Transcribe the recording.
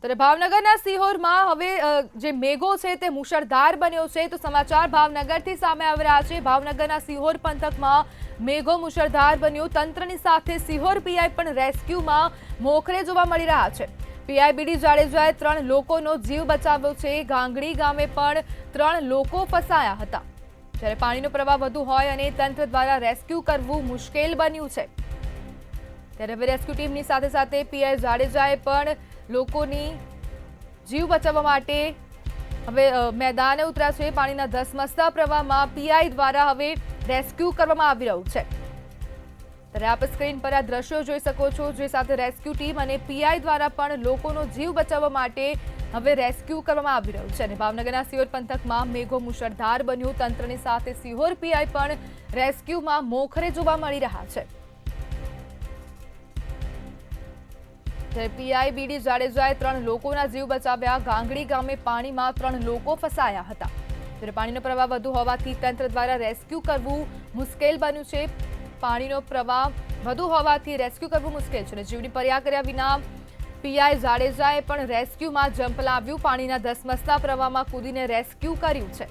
ત્યારે ભાવનગરના સિહોરમાં હવે જે મેઘો છે તે મુશળધાર બન્યો છે તો સમાચાર ભાવનગરથી સામે આવી રહ્યા છે। ભાવનગરના સિહોર પંથકમાં મેઘો મુશળધાર બન્યો। તંત્રની સાથે સિહોર પીઆઈ પણ રેસ્ક્યુમાં મોખરે જોવા મળી રહ્યા છે। પીઆઈ બીડી જાડેજાએ 3 લોકોનો જીવ બચાવ્યો છે। ગાંગડી ગામે પણ 3 લોકો ફસાયા હતા। જ્યારે પાણીનો પ્રવાહ વધુ હોય અને તંત્ર દ્વારા રેસ્ક્યુ કરવું મુશ્કેલ બન્યું છે। ત્યારે હવે રેસ્ક્યુ ટીમની સાથે સાથે પીઆઈ જાડેજાએ પણ લોકોની જીવ બચાવવા માટે હવે મેદાને ઉતર્યા છે। પાણીના ધસમસતા પ્રવાહમાં પીઆઈ દ્વારા હવે રેસ્ક્યુ કરવામાં આવી રહ્યું છે। ત્યારે આપ સ્ક્રીન પર આ દ્રશ્યો જોઈ શકો છો, જે સાથે રેસ્ક્યુ ટીમ અને પીઆઈ દ્વારા પણ લોકોનો જીવ બચાવવા માટે હવે રેસ્ક્યુ કરવામાં આવી રહ્યું છે। અને ભાવનગરના સિહોર પંથકમાં મેઘો મુશળધાર બન્યું। તંત્રની સાથે સિહોર પીઆઈ પણ રેસ્ક્યુમાં મોખરે જોવા મળી રહ્યા છે। પીઆઈ બીડી જાડેજાએ 3 લોકોના જીવ બચાવ્યા। ગાંગડી ગામે પાણીમાં 3 લોકો ફસાયા હતા। ત્યારે પાણીનો પ્રવાહ વધુ હોવાથી તંત્ર દ્વારા રેસ્ક્યુ કરવું મુશ્કેલ બન્યું છે। પાણીનો પ્રવાહ વધુ હોવાથી રેસ્ક્યુ કરવું મુશ્કેલ છે। જીવની પર્યા કર્યા વિના પીઆઈ જાડેજાએ પણ રેસ્ક્યુમાં ઝંપલાવ્યું। પાણીના ધસમસતા પ્રવાહમાં કૂદીને રેસ્ક્યુ કર્યું છે।